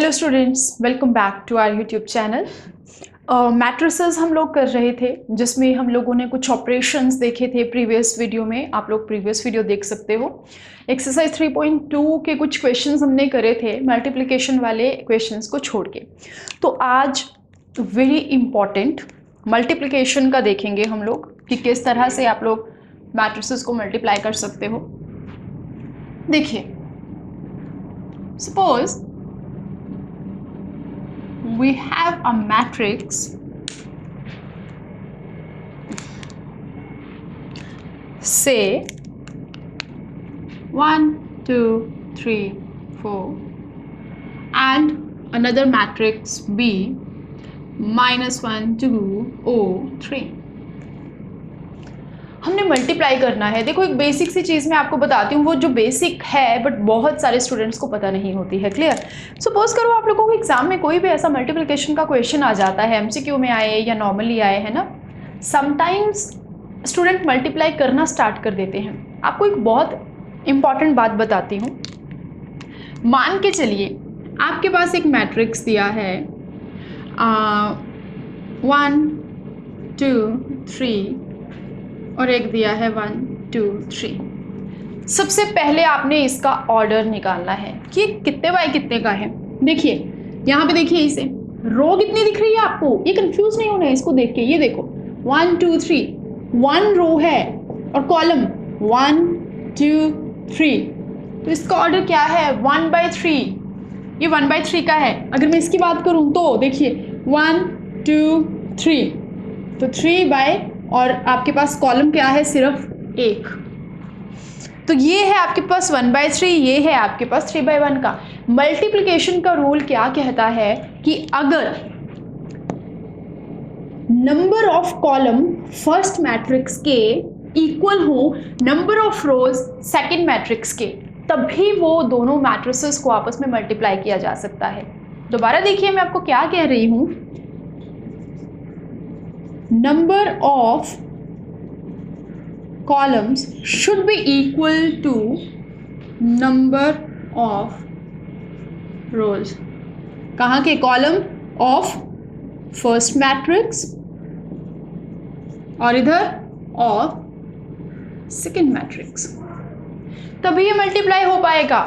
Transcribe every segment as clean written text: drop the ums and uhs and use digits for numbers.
Hello students, welcome back to our YouTube channel. Matrices हम लोग कर रहे थे जिसमें हम लोगों ने कुछ ऑपरेशंस देखे थे प्रीवियस वीडियो में। आप लोग प्रीवियस वीडियो देख सकते हो। एक्सरसाइज 3.2 के कुछ क्वेश्चंस हमने करे थे मल्टीप्लिकेशन वाले क्वेश्चंस को छोड़ के। तो आज वेरी इंपॉर्टेंट मल्टीप्लिकेशन का देखेंगे हम लोग कि किस तरह से आप लोग मैट्रिसेस को मल्टीप्लाई कर सकते हो। देखिए, suppose we have a matrix say 1 2 3 4 and another matrix B -1 2 0 3। हमने मल्टीप्लाई करना है। देखो, एक बेसिक सी चीज़ मैं आपको बताती हूँ, वो जो बेसिक है बट बहुत सारे स्टूडेंट्स को पता नहीं होती है। क्लियर? सपोज करो आप लोगों को एग्जाम में कोई भी ऐसा मल्टीप्लिकेशन का क्वेश्चन आ जाता है, एमसीक्यू में आए या नॉर्मली आए, है ना। समटाइम्स स्टूडेंट मल्टीप्लाई करना स्टार्ट कर देते हैं। आपको एक बहुत इंपॉर्टेंट बात बताती हूँ। मान के चलिए आपके पास एक मैट्रिक्स दिया है 1 2 3 और एक दिया है 1 2 3। सबसे पहले आपने इसका ऑर्डर निकालना है कि कितने बाय कितने का है। देखिए यहाँ पे, देखिए इसे रो कितनी दिख रही है आपको, ये कंफ्यूज नहीं होना है इसको देख के। ये देखो 1 2 3 1 रो है और कॉलम 1 2 3, तो इसका ऑर्डर क्या है 1/3। ये 1/3 का है। अगर मैं इसकी बात करूँ तो देखिए 1 2 3, तो 3 बाय, और आपके पास कॉलम क्या है, सिर्फ एक। तो ये है आपके पास 1/3, ये है आपके पास 3/1 का। मल्टीप्लिकेशन का रूल क्या कहता है कि अगर number of column first matrix के इक्वल हो number of rose second matrix के, तभी वो दोनों मैट्रिसेस को आपस में मल्टीप्लाई किया जा सकता है। दोबारा देखिए मैं आपको क्या कह रही हूं। Number of columns should be equal to number of rows। कहाँ के? कॉलम ऑफ फर्स्ट मैट्रिक्स और इधर ऑफ सेकेंड मैट्रिक्स, तभी ये मल्टीप्लाई हो पाएगा।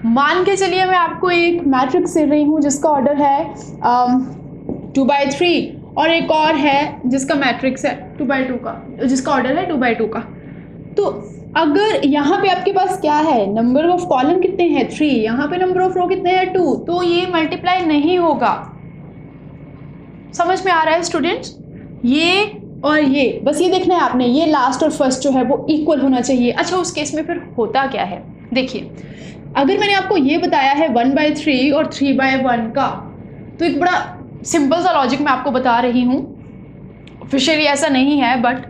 मान के चलिए मैं आपको एक मैट्रिक्स दे रही हूँ जिसका ऑर्डर है 2/3 और एक और है जिसका मैट्रिक्स है 2/2 का, जिसका ऑर्डर है 2/2 का। तो अगर यहाँ पे आपके पास क्या है, नंबर ऑफ कॉलम कितने हैं 3, यहाँ पे नंबर ऑफ रो कितने हैं 2, तो ये मल्टीप्लाई नहीं होगा। समझ में आ रहा है स्टूडेंट्स? ये और ये, बस ये देखना है आपने, ये लास्ट और फर्स्ट जो है वो इक्वल होना चाहिए। अच्छा, उस केस में फिर होता क्या है? देखिए, अगर मैंने आपको ये बताया है 1/3 और 3/1 का, तो एक बड़ा सिंपल सा लॉजिक मैं आपको बता रही हूँ। ऑफिशियली ऐसा नहीं है, बट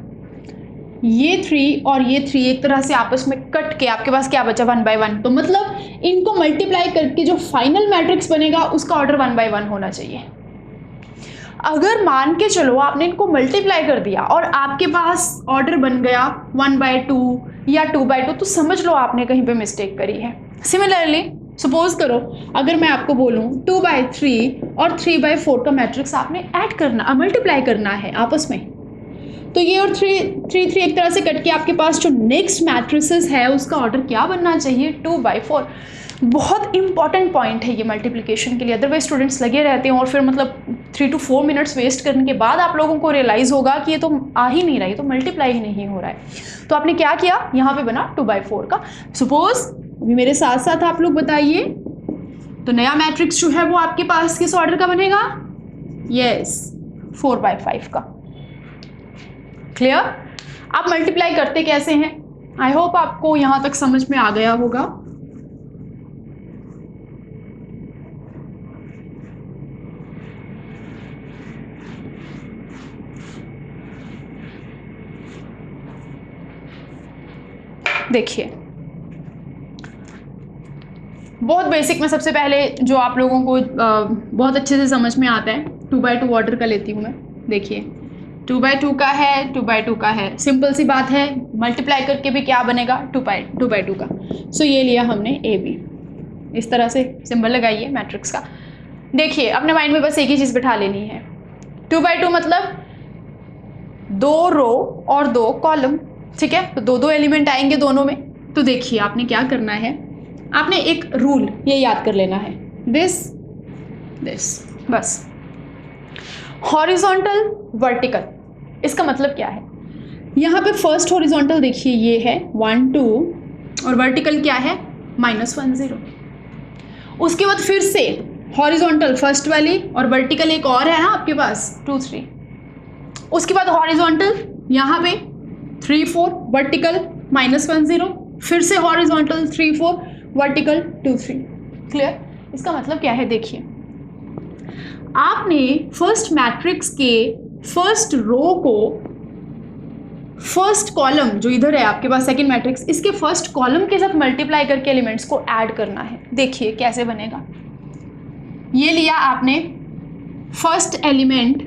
ये 3 और ये 3 एक तरह से आपस में कट के आपके पास क्या बचा 1/1। तो मतलब इनको मल्टीप्लाई करके जो फाइनल मैट्रिक्स बनेगा उसका ऑर्डर 1/1 होना चाहिए। अगर मान के चलो आपने इनको मल्टीप्लाई कर दिया और आपके पास ऑर्डर बन गया 1/2 या 2/2, तो समझ लो आपने कहीं पे मिस्टेक करी है। सिमिलरली सपोज करो अगर मैं आपको बोलूं 2/3 और 3/4 का मैट्रिक्स आपने ऐड करना, मल्टीप्लाई करना है आपस में, तो ये और 3 एक तरह से कट के आपके पास जो नेक्स्ट मैट्रिसेस है उसका ऑर्डर क्या बनना चाहिए 2/4। बहुत इंपॉर्टेंट पॉइंट है ये मल्टीप्लिकेशन के लिए। अदरवाइज स्टूडेंट्स लगे रहते हैं और फिर मतलब 3 to 4 मिनट्स वेस्ट करने के बाद आप लोगों को रियलाइज होगा कि ये तो आ ही नहीं रहा है, तो मल्टीप्लाई ही नहीं हो रहा है। तो आपने क्या किया, यहाँ पे बना 2/4 का। सपोज मेरे साथ साथ आप लोग बताइए, तो नया मैट्रिक्स जो है वो आपके पास किस ऑर्डर का बनेगा? यस, 4/5 का। क्लियर? आप मल्टीप्लाई करते कैसे हैं? आई होप आपको यहां तक समझ में आ गया होगा। देखिए, बहुत बेसिक में सबसे पहले जो आप लोगों को बहुत अच्छे से समझ में आता है, 2/2 ऑर्डर का लेती हूँ मैं। देखिए 2/2 का है, 2/2 का है, सिंपल सी बात है, मल्टीप्लाई करके भी क्या बनेगा 2/2 का। सो ये लिया हमने AB। इस तरह से सिंबल लगाइए मैट्रिक्स का। देखिए अपने माइंड में बस एक ही चीज़ बिठा लेनी है, 2x2 मतलब 2 रो और 2 कॉलम, ठीक है। तो 2 एलिमेंट आएंगे दोनों में। तो देखिए आपने क्या करना है, आपने एक रूल ये याद कर लेना है, दिस बस। हॉरिजॉन्टल वर्टिकल, इसका मतलब क्या है, यहाँ पे फर्स्ट हॉरिजॉन्टल देखिए ये है 1 2 और वर्टिकल क्या है -1 0। उसके बाद फिर से हॉरिजॉन्टल फर्स्ट वाली और वर्टिकल एक और है ना आपके पास 2 3। उसके बाद हॉरिजॉन्टल यहाँ पे 3 4 वर्टिकल -1 0, फिर से हॉरिजॉन्टल 3 4 वर्टिकल 2 3। क्लियर? इसका मतलब क्या है, देखिए आपने फर्स्ट मैट्रिक्स के फर्स्ट रो को फर्स्ट कॉलम जो इधर है आपके पास सेकंड मैट्रिक्स, इसके फर्स्ट कॉलम के साथ मल्टीप्लाई करके एलिमेंट्स को ऐड करना है। देखिए कैसे बनेगा, ये लिया आपने first element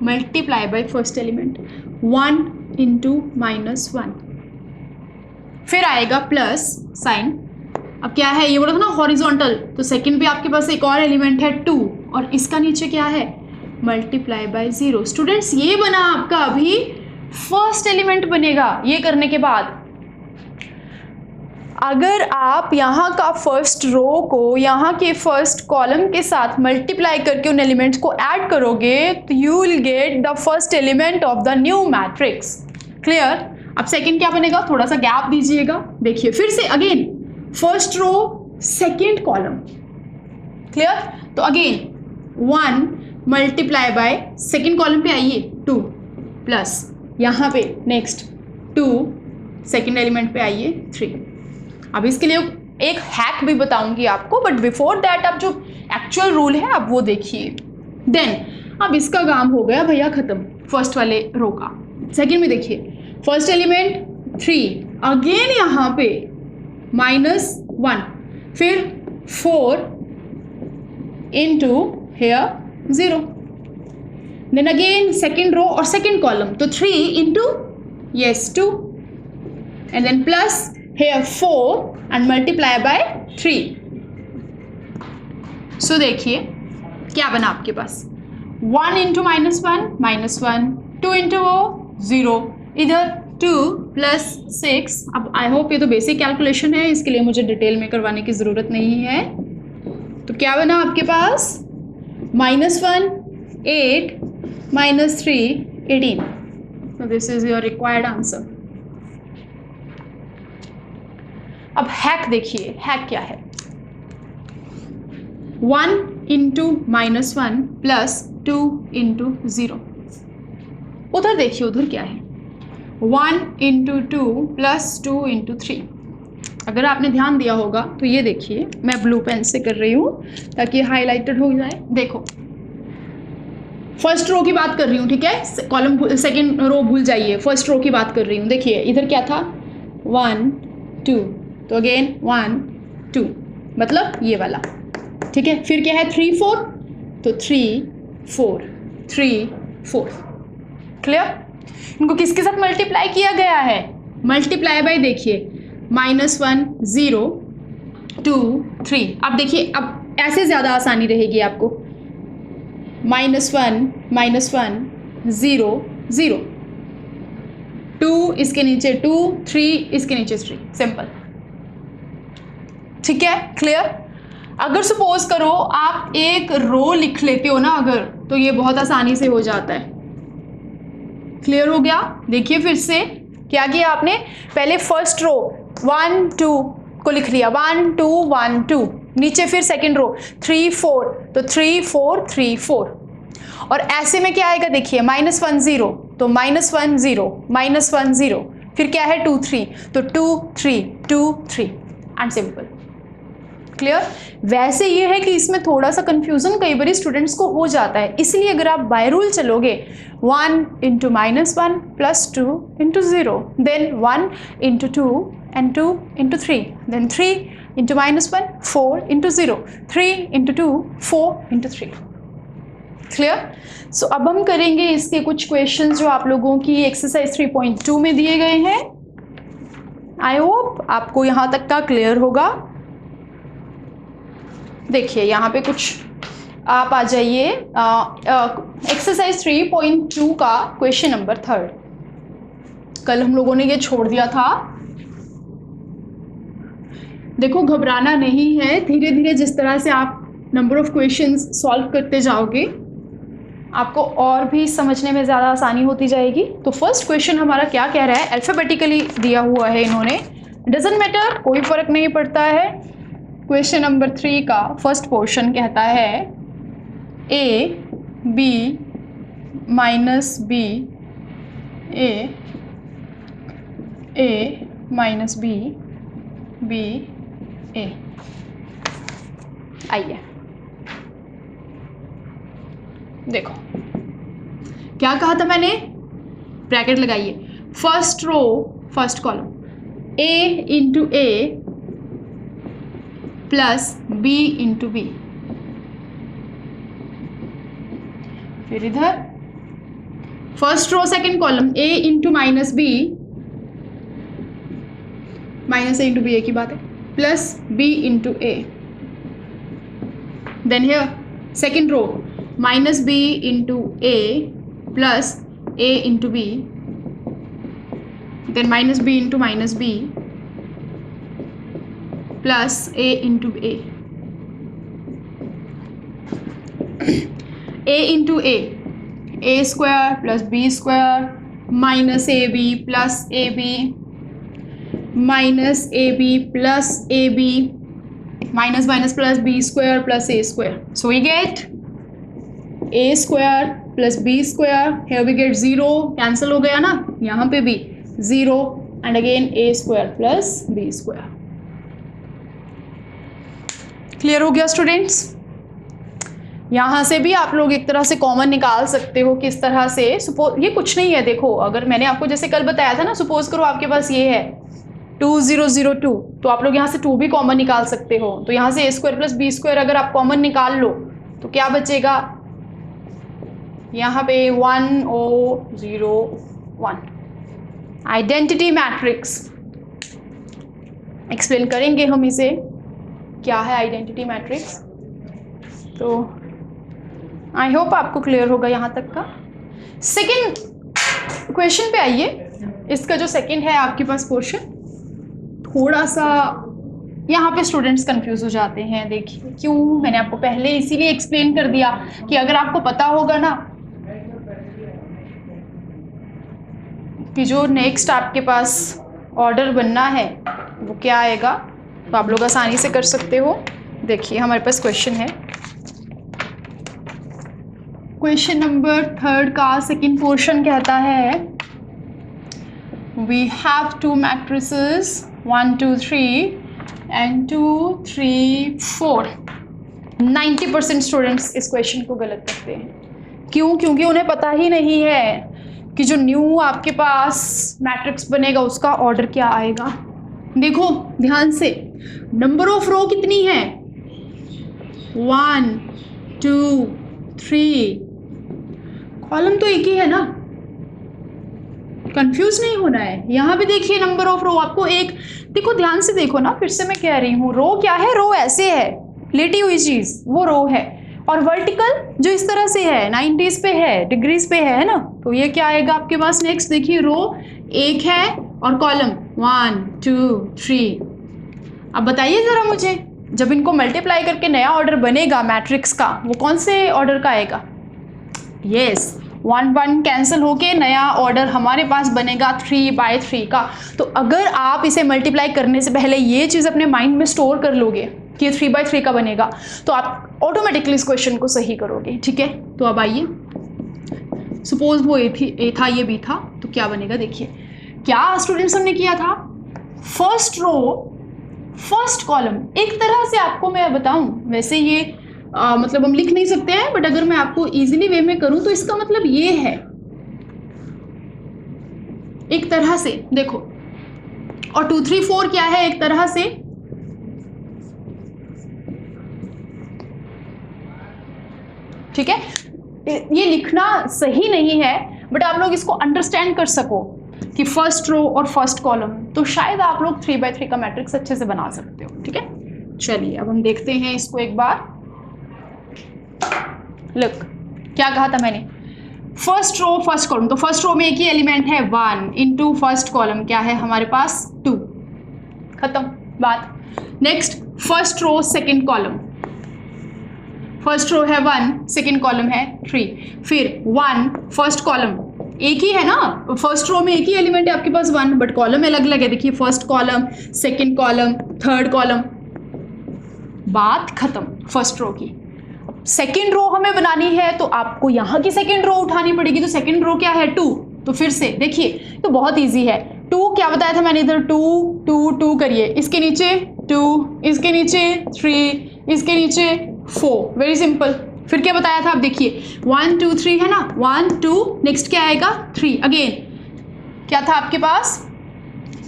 multiply by first element 1 into -1, फिर आएगा प्लस साइन। अब क्या है, ये बोला था ना हॉरिजॉन्टल, तो सेकंड पे आपके पास एक और एलिमेंट है 2 और इसका नीचे क्या है मल्टीप्लाई बाय 0। स्टूडेंट्स ये बना आपका अभी फर्स्ट एलिमेंट बनेगा। ये करने के बाद अगर आप यहाँ का फर्स्ट रो को यहाँ के फर्स्ट कॉलम के साथ मल्टीप्लाई करके उन एलिमेंट्स को ऐड करोगे तो you will get the first element of the new matrix. Clear? अब सेकंड क्या बनेगा, थोड़ा सा गैप दीजिएगा। देखिए फिर से again first row second column. Clear? तो again 1 multiply by second column पे आइए 2 प्लस यहाँ पे नेक्स्ट 2 सेकंड एलिमेंट पे आइए 3। अब इसके लिए एक हैक भी बताऊंगी आपको, बट बिफोर दैट आप जो एक्चुअल रूल है आप वो देखिए। देन अब इसका काम हो गया भैया खत्म फर्स्ट वाले रो का। सेकंड में देखिए फर्स्ट एलिमेंट 3, अगेन यहाँ पे -1, फिर 4 into here 0, then again second row और सेकेंड कॉलम, तो 3 into yes 2 and then plus here 4 and multiply by 3। so देखिए क्या बना आपके पास 1 इंटू -1 2 इंटू 0, इधर 2 प्लस 6। अब आई होप ये तो बेसिक कैलकुलेशन है, इसके लिए मुझे डिटेल में करवाने की ज़रूरत नहीं है। तो क्या बना आपके पास -1 8 -3 18। so this is your required answer। अब हैक देखिए, हैक क्या है, 1 इंटू -1 प्लस 2 इंटू 0। उधर देखिए उधर क्या है 1 इंटू 2 प्लस 2 इंटू 3। अगर आपने ध्यान दिया होगा तो ये देखिए मैं ब्लू पेन से कर रही हूँ ताकि हाईलाइटेड हो जाए। देखो फर्स्ट रो की बात कर रही हूँ, ठीक है, कॉलम सेकंड रो भूल जाइए, फर्स्ट रो की बात कर रही हूँ। देखिए इधर क्या था 1 2, तो अगेन 1 2 मतलब ये वाला, ठीक है। फिर क्या है 3 4, तो 3 4 3 4। क्लियर? इनको किसके साथ मल्टीप्लाई किया गया है, मल्टीप्लाई बाय देखिए -1 0 2 3। अब देखिए अब ऐसे ज़्यादा आसानी रहेगी आपको, -1 0 0 2 इसके नीचे 2 3 इसके नीचे 3, सिंपल। ठीक है, क्लियर? अगर सपोज करो आप एक रो लिख लेते हो ना अगर, तो ये बहुत आसानी से हो जाता है। क्लियर हो गया? देखिए फिर से क्या किया आपने, पहले फर्स्ट रो 1 2 को लिख लिया 1 2 1 2, नीचे फिर सेकंड रो 3 4, तो 3 4 3 4। और ऐसे में क्या आएगा देखिए -1 0, तो -1 0 -1 0, फिर क्या है 2 3, तो 2 3 2 3 एंड सिंपल। क्लियर? वैसे ये है कि इसमें थोड़ा सा कंफ्यूजन कई बार स्टूडेंट्स को हो जाता है, इसलिए अगर आप बाय रूल चलोगे 1 into -1 plus 2 into 0, then 1 into 2 and 2 into 3, then 3 into -1 4 into 0, 3 into 2 4 into 3। Clear? So अब हम करेंगे इसके कुछ क्वेश्चंस जो आप लोगों की एक्सरसाइज 3.2 में दिए गए हैं। आई होप आपको यहाँ तक का क्लियर होगा। देखिए यहाँ पे कुछ आप आ जाइए एक्सरसाइज 3.2 का क्वेश्चन नंबर 3। कल हम लोगों ने ये छोड़ दिया था। देखो घबराना नहीं है, धीरे धीरे जिस तरह से आप नंबर ऑफ क्वेश्चंस सॉल्व करते जाओगे आपको और भी समझने में ज़्यादा आसानी होती जाएगी। तो फर्स्ट क्वेश्चन हमारा क्या कह रहा है, अल्फ़ाबेटिकली दिया हुआ है इन्होंने, डजेंट मैटर, कोई फ़र्क नहीं पड़ता है। क्वेश्चन नंबर 3 का फर्स्ट पोर्शन कहता है A B minus B A minus B B A. आइए देखो क्या कहा था मैंने, ब्रैकेट लगाइए, first row first column A into A plus B into B, फिर इधर first row second column A into minus B, minus A into B की बात है, plus B into A. Then here second row minus B into A plus A into B, then minus B into minus B plus A into a into a square plus b square minus a b plus a B minus a b plus a B minus minus plus b square plus a square, so we get a square plus b square, here we get 0, cancel हो गया ना, यहाँ पे भी 0 and again a square plus b square. Clear हो गया students? यहाँ से भी आप लोग एक तरह से कॉमन निकाल सकते हो किस तरह से, सपोज ये कुछ नहीं है, देखो अगर मैंने आपको जैसे कल बताया था ना, सपोज करो आपके पास ये है 2002, तो आप लोग यहाँ से 2 भी कॉमन निकाल सकते हो, तो यहाँ से ए स्क्वायर प्लस बी स्क्वायर अगर आप कॉमन निकाल लो तो क्या बचेगा, यहाँ पे 1001। आइडेंटिटी मैट्रिक्स एक्सप्लेन करेंगे हम इसे, क्या है आइडेंटिटी मैट्रिक्स, तो आई होप आपको क्लियर होगा यहाँ तक का। सेकेंड क्वेश्चन पे आइए, इसका जो सेकेंड है आपके पास पोर्शन, थोड़ा सा यहाँ पे स्टूडेंट्स कंफ्यूज हो जाते हैं। देखिए क्यों, मैंने आपको पहले इसीलिए एक्सप्लेन कर दिया कि अगर आपको पता होगा ना कि जो नेक्स्ट आपके पास ऑर्डर बनना है वो क्या आएगा, तो आप लोग आसानी से कर सकते हो। देखिए हमारे पास क्वेश्चन है, क्वेश्चन नंबर 3 का सेकेंड पोर्शन कहता है we have 2 matrices 1 2 3 and 2 3 4। 90% students इस क्वेश्चन को गलत करते हैं। क्यों? क्योंकि उन्हें पता ही नहीं है कि जो न्यू आपके पास मैट्रिक्स बनेगा उसका ऑर्डर क्या आएगा। देखो ध्यान से, नंबर ऑफ रो कितनी है, 1 2 3, कॉलम तो एक ही है ना, कंफ्यूज नहीं होना है। यहाँ पे देखिए नंबर ऑफ रो आपको एक, देखो ध्यान से देखो ना, फिर से मैं कह रही हूँ, रो क्या है, रो ऐसे है, लेटी हुई चीज वो रो है, और वर्टिकल जो इस तरह से है 90s पे है, डिग्रीज पे है ना, तो ये क्या आएगा आपके पास नेक्स्ट। देखिए रो एक है और कॉलम 1 2 3। अब बताइए जरा मुझे, जब इनको मल्टीप्लाई करके नया ऑर्डर बनेगा मैट्रिक्स का, वो कौन से ऑर्डर का आएगा, यस 1 1 कैंसिल होके नया ऑर्डर हमारे पास बनेगा 3/3 का। तो अगर आप इसे मल्टीप्लाई करने से पहले ये चीज़ अपने माइंड में स्टोर कर लोगे कि 3/3 का बनेगा, तो आप ऑटोमेटिकली इस क्वेश्चन को सही करोगे। ठीक है, तो अब आइए, सपोज वो ए था, ये बी था, तो क्या बनेगा। देखिए क्या स्टूडेंट्स हमने किया था, फर्स्ट रो फर्स्ट कॉलम, एक तरह से आपको मैं बताऊं, वैसे ये मतलब हम लिख नहीं सकते हैं, बट अगर मैं आपको इजीली वे में करूं तो इसका मतलब ये है, एक तरह से देखो, और 2 3 4 क्या है, एक तरह से ठीक है। ये लिखना सही नहीं है, बट आप लोग इसको अंडरस्टैंड कर सको कि फर्स्ट रो और फर्स्ट कॉलम, तो शायद आप लोग 3/3 का मैट्रिक्स अच्छे से बना सकते हो। ठीक है, चलिए अब हम देखते हैं इसको एक बार। लुक, क्या कहा था मैंने, फर्स्ट रो फर्स्ट कॉलम, तो फर्स्ट रो में एक ही एलिमेंट है 1 इंटू फर्स्ट कॉलम क्या है हमारे पास 2, खत्म बात। Next first row second column, first row है 1, सेकंड कॉलम है 3, फिर 1 फर्स्ट कॉलम, एक ही है ना, फर्स्ट रो में एक ही एलिमेंट है आपके पास 1, बट कॉलम अलग अलग है। देखिए first column, second column, third column, बात खत्म फर्स्ट रो की। सेकंड रो हमें बनानी है तो आपको यहाँ की सेकंड रो उठानी पड़ेगी, तो सेकंड रो क्या है 2, तो फिर से देखिए तो बहुत इजी है। 2 क्या बताया था मैंने, इधर 2 2 2 करिए, इसके नीचे 2, इसके नीचे 3, इसके नीचे 4, वेरी सिंपल। फिर क्या बताया था, आप देखिए 1 2 3 है ना, 1 2, नेक्स्ट क्या आएगा 3, अगेन क्या था आपके पास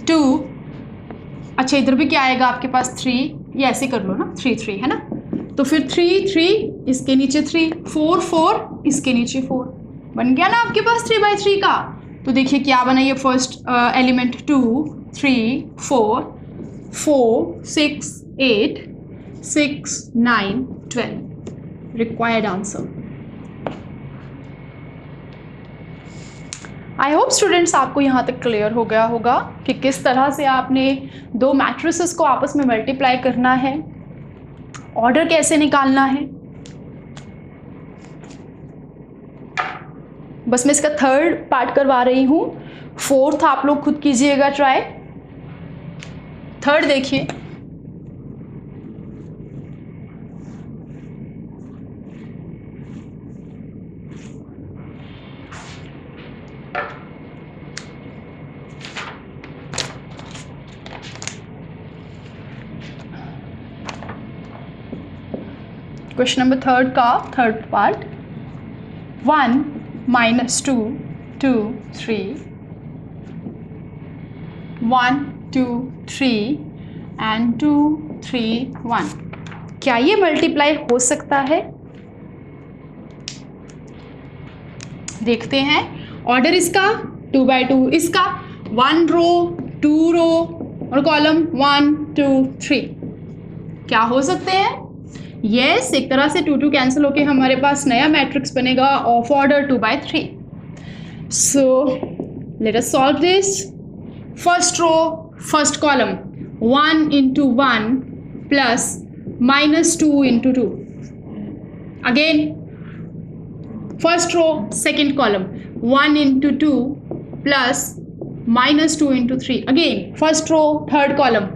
2, अच्छा इधर भी क्या आएगा आपके पास 3, ये ऐसे कर लो ना 3 3 है ना, तो फिर 3 3, इसके नीचे 3, 4 4, इसके नीचे 4, बन गया ना आपके पास 3/3 का। तो देखिए क्या बना ये first element 2 3 4 4 6 8 6 9 12, required answer. I hope students आपको यहाँ तक क्लियर हो गया होगा कि किस तरह से आपने दो मैट्रिसेस को आपस में मल्टीप्लाई करना है, ऑर्डर कैसे निकालना है। बस मैं इसका थर्ड पार्ट करवा रही हूँ, फोर्थ आप लोग खुद कीजिएगा ट्राई। थर्ड देखिए, क्वेश्चन नंबर थर्ड का थर्ड पार्ट, 1 minus 2 2 3, 1 2 3 and 2 3 1, क्या ये मल्टीप्लाई हो सकता है? देखते हैं। ऑर्डर इसका 2/2, इसका 1 रो 2 रो और कॉलम 1 2 3, क्या हो सकते हैं? यस, एक तरह से 2 2 कैंसिल होके हमारे पास नया मैट्रिक्स बनेगा of order 2/3। So let us solve this. First row first column 1 into 1 plus -2 into 2, again first row second column 1 into 2 plus -2 into 3, again first row third column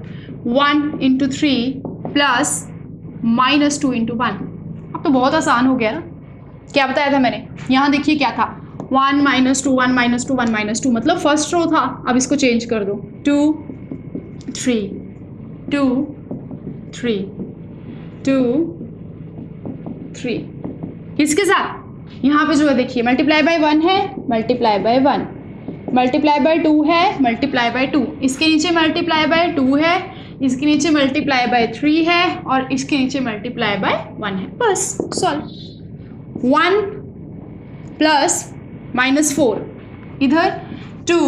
1 into 3 plus -2 into 1। अब तो बहुत आसान हो गया ना, क्या बताया था मैंने, यहाँ देखिए क्या था 1 -2 1 -2 1 -2, मतलब फर्स्ट रो था। अब इसको चेंज कर दो 2 3 2 3 2 3, किसके साथ यहाँ पे जो है देखिए मल्टीप्लाई बाय 1 है, मल्टीप्लाई बाय 1, मल्टीप्लाई बाय 2 है, मल्टीप्लाई बाय 2, इसके नीचे मल्टीप्लाई बाय 2 है, इसके नीचे मल्टीप्लाई बाय 3 है और इसके नीचे मल्टीप्लाई बाय 1 है, बस सॉल्व। 1 प्लस -4, इधर 2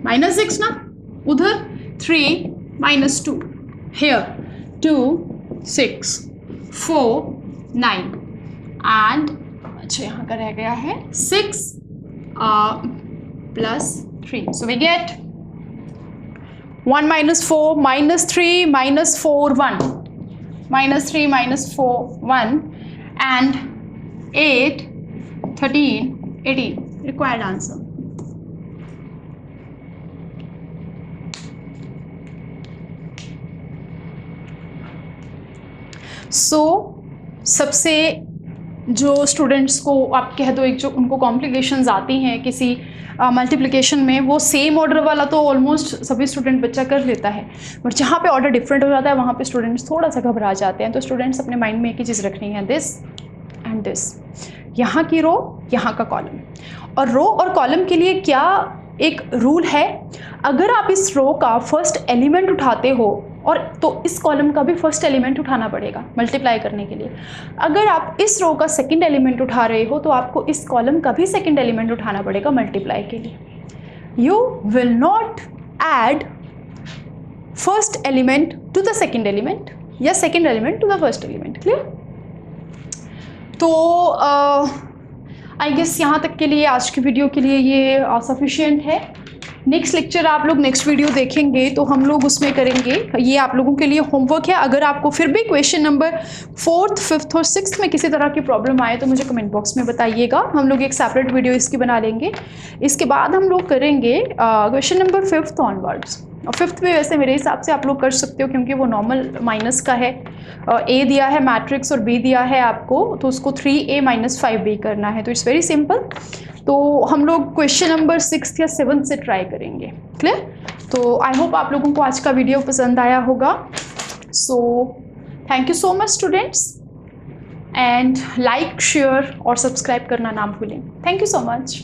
-6 ना, उधर 3 -2, here 2 6 4 9 एंड अच्छा यहाँ का रह गया है 6 plus 3, so we get 1 -4 -3 -4 1, -3 -4 1 and 8 13 18, required answer। So सबसे जो स्टूडेंट्स को आप कह दो एक जो उनको कॉम्प्लिकेशंस आती हैं किसी मल्टीप्लिकेशन में, वो सेम ऑर्डर वाला तो ऑलमोस्ट सभी स्टूडेंट बच्चा कर लेता है, बट जहाँ पे ऑर्डर डिफरेंट हो जाता है वहाँ पे स्टूडेंट्स थोड़ा सा घबरा जाते हैं। तो स्टूडेंट्स अपने माइंड में एक ही चीज़ रखनी है, दिस एंड दिस, यहाँ की रो यहाँ का कॉलम, और रो और कॉलम के लिए क्या एक रूल है, अगर आप इस रो का फर्स्ट एलिमेंट उठाते हो और तो इस कॉलम का भी फर्स्ट एलिमेंट उठाना पड़ेगा मल्टीप्लाई करने के लिए। अगर आप इस रो का सेकंड एलिमेंट उठा रहे हो तो आपको इस कॉलम का भी सेकंड एलिमेंट उठाना पड़ेगा मल्टीप्लाई के लिए। You will not add first element to the second element, या second element to the first element. Clear? तो आई गेस यहाँ तक के लिए आज की वीडियो के लिए ये सफिशिएंट है। नेक्स्ट लेक्चर आप लोग नेक्स्ट वीडियो देखेंगे तो हम लोग उसमें करेंगे, ये आप लोगों के लिए होमवर्क है। अगर आपको फिर भी क्वेश्चन नंबर 4th, 5th और 6th में किसी तरह की प्रॉब्लम आए तो मुझे कमेंट बॉक्स में बताइएगा, हम लोग एक सेपरेट वीडियो इसकी बना लेंगे। इसके बाद हम लोग करेंगे क्वेश्चन नंबर 5th ऑनवर्ड्स। और 5th में वैसे मेरे हिसाब से आप लोग कर सकते हो क्योंकि वो नॉर्मल माइनस का है। ए दिया है मैट्रिक्स और बी दिया है आपको, तो उसको 3a - 5b करना है, तो इट्स वेरी सिंपल। तो हम लोग क्वेश्चन नंबर 6th या 7th से ट्राई करेंगे। क्लियर? तो आई होप आप लोगों को आज का वीडियो पसंद आया होगा। So thank you so much students, and like, share और सब्सक्राइब करना ना भूलें। Thank you so much.